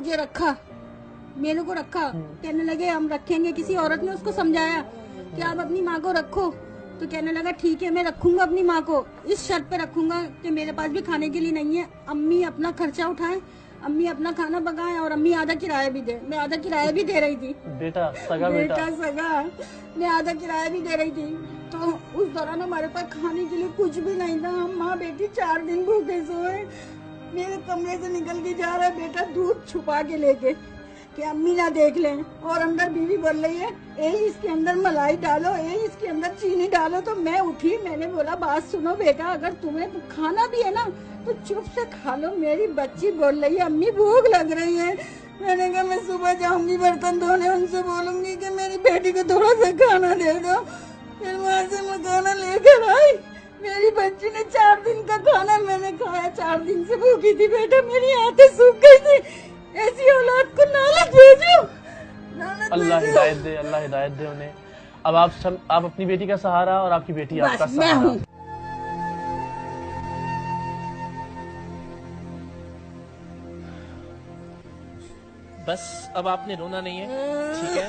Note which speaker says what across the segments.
Speaker 1: मुझे रखा, मेरे को रखा। कहने लगे हम रखेंगे। किसी औरत ने उसको समझाया कि आप अपनी माँ को रखो, तो कहने लगा ठीक है मैं रखूंगा अपनी माँ को, इस शर्त पे रखूंगा कि मेरे पास भी खाने के लिए नहीं है, अम्मी अपना खर्चा उठाएं, अम्मी अपना खाना पकाएं और अम्मी आधा किराया भी दे। मैं आधा किराया भी दे रही थी।
Speaker 2: बेटा सगा
Speaker 1: बेटा सगा, मैं आधा किराया भी दे रही थी। तो उस दौरान हमारे पास खाने के लिए कुछ भी नहीं था। हम माँ बेटी 4 दिन भूखे सोए। मेरे कमरे से निकल के जा रहा है बेटा दूध छुपा के लेके कि अम्मी ना देख लें, और अंदर बीवी बोल रही है ए इसके अंदर मलाई डालो, ए इसके अंदर चीनी डालो। तो मैं उठी, मैंने बोला बात सुनो बेटा, अगर तुम्हें खाना भी है ना तो चुप से खा लो। मेरी बच्ची बोल रही है अम्मी भूख लग रही है। मैंने कहा मैं सुबह जाऊंगी बर्तन धोने, उनसे बोलूंगी कि मेरी बेटी को थोड़ा सा खाना दे दो। फिर वहाँ से मैं खाना लेकर आई। मेरी बच्ची ने 4 दिन का खाना मैंने खाया, 4 दिन से भूखी थी बेटा, मेरी आंखें सूख गई थी। ऐसी औलाद को नालत भेजो,
Speaker 2: अल्लाह हिदायत दे, अल्लाह हिदायत दे उन्हें। अब आप अपनी बेटी का सहारा और आपकी बेटी आपका सहारा। बस अब आपने रोना नहीं है, ठीक है?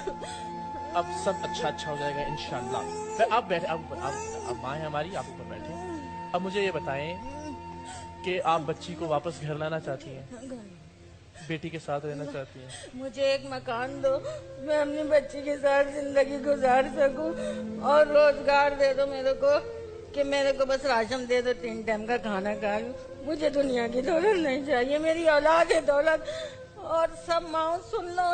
Speaker 2: अब सब अच्छा हो जाएगा इंशाल्लाह। आप बैठे, अब माँ है हमारी, आप ऊपर बैठे। अब मुझे ये बताएं कि आप बच्ची को वापस घर लाना चाहती हैं, बेटी के साथ रहना चाहती हैं?
Speaker 1: मुझे एक मकान दो, मैं अपनी बच्ची के साथ जिंदगी गुजार सकूं, और रोजगार दे दो मेरे को कि मेरे को बस राशन दे दो, 3 टाइम का खाना खा लूं। मुझे दुनिया की दौलत नहीं चाहिए, मेरी औलाद है दौलत। और सब माँ सुन लो,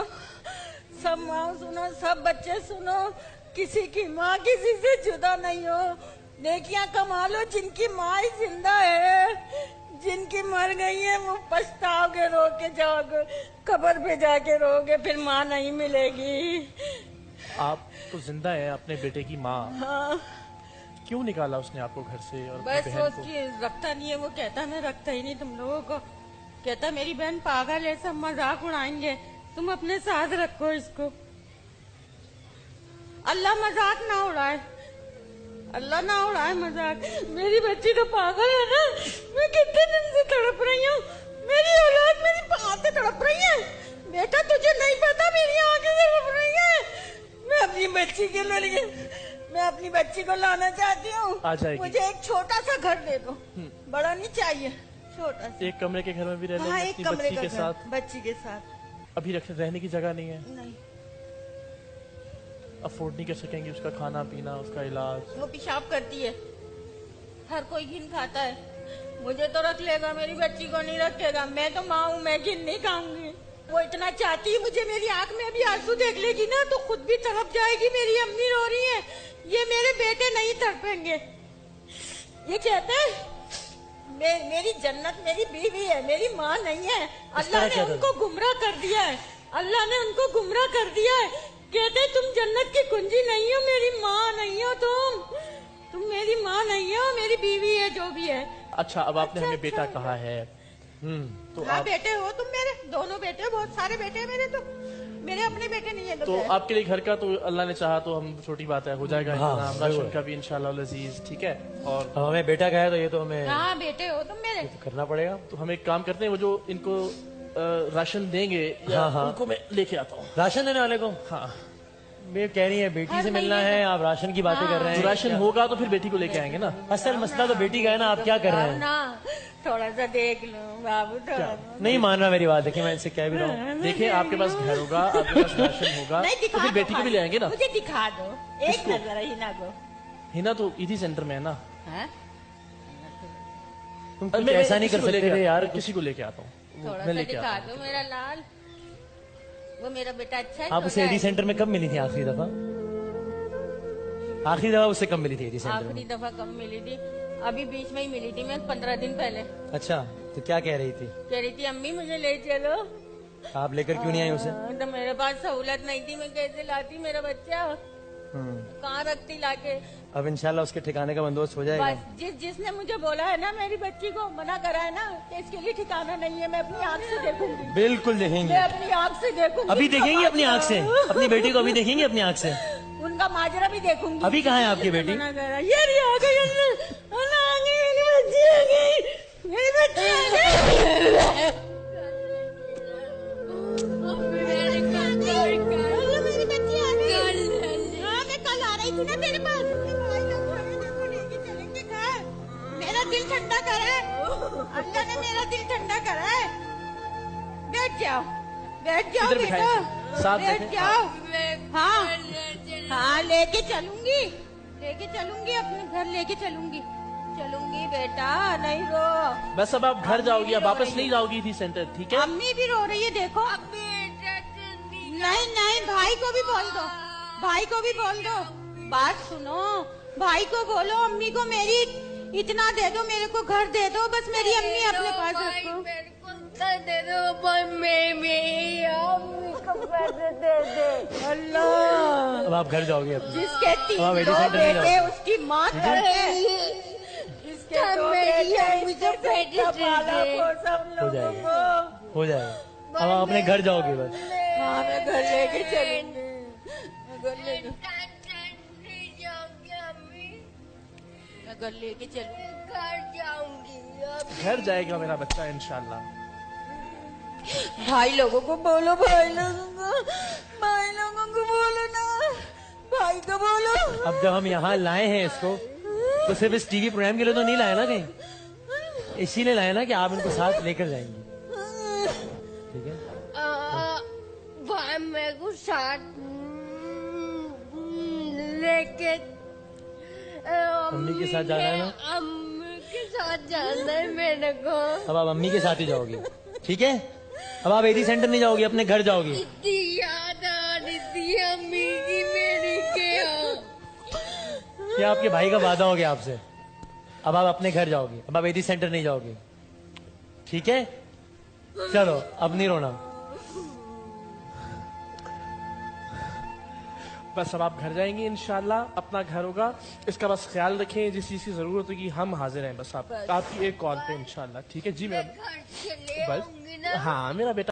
Speaker 1: सब माँ सुनो, सब बच्चे सुनो, किसी की माँ किसी से जुदा नहीं हो। नेकियां कमा लो जिनकी माँ ही जिंदा है, जिनकी मर गई है वो पछताओगे, रो के जाओगे, कब्र पे जाके रोगे, फिर माँ नहीं मिलेगी।
Speaker 2: आप तो जिंदा है, अपने बेटे की माँ।
Speaker 1: हाँ।
Speaker 2: क्यों निकाला उसने आपको घर से? और
Speaker 1: बस
Speaker 2: बहन
Speaker 1: वो
Speaker 2: को
Speaker 1: उसकी रखता नहीं है, वो कहता मैं रखता ही नहीं तुम लोगों को। कहता मेरी बहन पागल है, सब मजाक उड़ाएंगे, तुम अपने साथ रखो इसको। अल्लाह मजाक ना उड़ाए, अल्लाह ना उड़ाए मजाक। मेरी बच्ची तो पागल है ना, मैं कितने दिन से तड़प रही हूँ, मेरी औलाद मेरी आंखें तड़प रही है। बेटा तुझे नहीं पता मेरी आंखें तड़प रही है। मैं अपनी बच्ची के लिए, मैं अपनी बच्ची को लाना चाहती हूँ।
Speaker 2: आ जाएगी।
Speaker 1: मुझे एक छोटा सा घर दे दो, बड़ा नहीं चाहिए, छोटा सा।
Speaker 2: एक कमरे के घर में भी रह लेंगे?
Speaker 1: हाँ,
Speaker 2: अपनी
Speaker 1: एक कमरे
Speaker 2: बच्ची
Speaker 1: का
Speaker 2: के
Speaker 1: घर,
Speaker 2: साथ?
Speaker 1: बच्ची के साथ।
Speaker 2: अभी रहने की जगह नहीं है?
Speaker 1: नहीं,
Speaker 2: अफोर्ड नहीं कर सकेंगी उसका खाना पीना, उसका इलाज?
Speaker 1: वो पेशाब करती है, हर कोई घिन खाता है। मुझे तो रख लेगा, मेरी बच्ची को नहीं रखेगा। मैं तो माँ हूँ, मैं घिन नहीं खाऊंगी। वो इतना चाहती है मुझे, मेरी आंख में अभी आंसू देख लेगी ना तो खुद भी तड़प जाएगी। मेरी अम्मी रो रही है, ये मेरे बेटे नहीं तड़पेंगे। ये कहते हैं मेरी जन्नत मेरी बीवी है, मेरी माँ नहीं है। अल्लाह ने उनको गुमराह कर दिया है, अल्लाह ने उनको गुमराह कर दिया है। कहते तुम जन्नत की कुंजी नहीं हो, मेरी माँ नहीं हो, तुम मेरी माँ नहीं हो, मेरी बीवी है जो भी है।
Speaker 2: अच्छा, अब आपने हमें बेटा कहा है, तो
Speaker 1: हाँ
Speaker 2: आप
Speaker 1: बेटे हो तुम मेरे, दोनों बेटे हो, बहुत सारे बेटे हैं मेरे, तो मेरे अपने बेटे नहीं है।
Speaker 2: तो आपके लिए घर का तो अल्लाह ने चाहा तो हम, छोटी बात है, हो जाएगा इंतजाम, राशन का भी इंशाल्लाह अजीज, ठीक है? और
Speaker 3: हमें बेटा कहा है तो ये तो हमें
Speaker 1: हाँ बेटे हो तुम मेरे,
Speaker 3: करना पड़ेगा।
Speaker 2: तो हम एक काम करते हैं, वो जो इनको राशन देंगे,
Speaker 3: हाँ।
Speaker 2: उनको मैं लेके आता हूँ।
Speaker 3: राशन देने वाले को?
Speaker 2: हाँ,
Speaker 3: मैं कह रही है बेटी से मिलना है, आप राशन की बातें कर रहे
Speaker 2: तो
Speaker 3: हैं।
Speaker 2: राशन होगा तो फिर बेटी को लेके आएंगे ना।
Speaker 3: असल मसला तो बेटी का है ना, आप क्या कर रहे हैं?
Speaker 1: ना थोड़ा सा देख लो बाबू, थोड़ा
Speaker 3: नहीं मान रहा मेरी बात, देखिए मैं इनसे कह भी रहा हूँ।
Speaker 2: देखिए, आपके पास घर होगा, आपके पास राशन होगा,
Speaker 1: नहीं,
Speaker 2: तो
Speaker 1: दिखा
Speaker 2: फिर
Speaker 1: दो
Speaker 2: बेटी को भी ले आएंगे ना।
Speaker 1: मुझे दिखा दो एक
Speaker 2: किसको?
Speaker 1: नजर हिना को।
Speaker 2: हिना तो ईदी सेंटर में है ना।
Speaker 1: हाँ?
Speaker 3: तुम कुछ ऐसा नहीं कर सकते थे यार।
Speaker 2: किसी को लेके आता हूँ,
Speaker 1: थोड़ा
Speaker 2: मैं
Speaker 1: सा
Speaker 2: लेके
Speaker 1: दिखा
Speaker 2: आता
Speaker 1: दो
Speaker 2: हूँ।
Speaker 1: मेरा लाल, वो मेरा बेटा अच्छा है।
Speaker 3: आप उसे एडी सेंटर में कब मिली थी आखिरी दफा? आखिरी दफा उससे कब मिली थी एडी सेंटर
Speaker 1: आखिरी
Speaker 3: में?
Speaker 1: दफा कब मिली थी? अभी बीच में ही मिली थी, मैं 15 दिन पहले।
Speaker 3: अच्छा, तो क्या कह रही थी?
Speaker 1: कह रही थी अम्मी मुझे ले चलो।
Speaker 3: आप लेकर क्यों नहीं आई उसे?
Speaker 1: तो मेरे पास सहूलत नहीं थी, मैं कैसे लाती मेरा बच्चा, कहाँ रखती लाके।
Speaker 3: अब इंशाल्लाह उसके ठिकाने का बंदोबस्त हो जाएगा।
Speaker 1: बस जिसने मुझे बोला है ना, मेरी बच्ची को मना करा है ना कि इसके लिए ठिकाना नहीं है, मैं अपनी आंख से देखूंगी,
Speaker 3: बिल्कुल देखेंगे,
Speaker 1: मैं अपनी आंख से देखूंगी।
Speaker 3: अभी देखेंगी अपनी आंख से, अपनी बेटी को अभी देखेंगी अपनी आंख से।
Speaker 1: उनका माजरा भी देखूंगी।
Speaker 3: अभी कहाँ है आपकी बेटी?
Speaker 1: मना करा, ये रही आ गई, आ गई, मेरी बच्ची आ गई, मेरी बच्ची आ गई। बैठ जाओ
Speaker 2: इधर
Speaker 1: बेटा,
Speaker 2: बिठाएं, साथ
Speaker 1: बैठ
Speaker 2: बैठें।
Speaker 1: जाओ। हाँ लेके चलूंगी अपने घर लेके चलूंगी बेटा, नहीं रो।
Speaker 2: बस अब आप घर जाओगी, अब वापस नहीं जाओगी थी सेंटर, ठीक है?
Speaker 1: अम्मी भी रो रही है देखो। नहीं भाई को भी बोल दो, बात सुनो, भाई को बोलो अम्मी को मेरी इतना दे दो, मेरे को घर दे दो, बस मेरी अम्मी अपने पास रखो।
Speaker 4: दे दो मेरी अम्मी को पैसे दे दे।
Speaker 1: अल्लाह,
Speaker 3: अब आप घर जाओगे अब।
Speaker 1: जिसके
Speaker 3: अब आप
Speaker 1: 3
Speaker 3: 80 सेंटर नहीं
Speaker 1: बेटे
Speaker 3: जाओगे।
Speaker 1: उसकी माँ जिसके 2
Speaker 4: मेरी
Speaker 1: बेटे
Speaker 4: अम्मी को पैसे
Speaker 1: पाला
Speaker 4: दे।
Speaker 1: को सब
Speaker 3: हो
Speaker 1: लोगों
Speaker 3: जाएगा।
Speaker 1: को।
Speaker 3: हो जाएगा। अब आप अपने घर जाओगे बस।
Speaker 1: हाँ मैं घर लेके चलूंगी, मैं घर लेके चलूंगी।
Speaker 4: घर जाऊंगी।
Speaker 2: घर जाएगा मेरा बच्चा इंशाल्लाह।
Speaker 1: भाई लोगों को बोलो, भाई लोगों को बोलो ना, भाई को बोलो।
Speaker 3: अब जब हम यहाँ लाए हैं इसको, तो सिर्फ इस टीवी प्रोग्राम के लिए तो नहीं लाए ना कहीं, इसीलिए लाए ना कि आप इनको साथ लेकर जाएंगी, ठीक है?
Speaker 4: भाई मेरे को साथ लेके
Speaker 3: अम्मी के साथ जाना है ना?
Speaker 4: अम्मी के साथ जाना है मेरे को।
Speaker 3: अब आप अम्मी के साथ ही जाओगी, ठीक है? अब आप 80 सेंटर नहीं जाओगी, अपने घर जाओगी।
Speaker 4: इतनी याद आ रही थी अम्मी की मेरी के।
Speaker 3: ये आपके भाई का वादा हो गया आपसे। अब आप अपने घर जाओगी, अब आप 80 सेंटर नहीं जाओगी, ठीक है? चलो अब नहीं रोना।
Speaker 2: बस अब आप घर जाएंगे इंशाल्लाह, अपना घर होगा, इसका बस ख्याल रखें, जिस चीज की जरूरत होगी हम हाजिर हैं, बस आप आपकी एक कॉल पे इंशाल्लाह, ठीक है जी?
Speaker 4: घर चले
Speaker 2: बस
Speaker 4: आऊंगी ना।
Speaker 2: हाँ मेरा बेटा।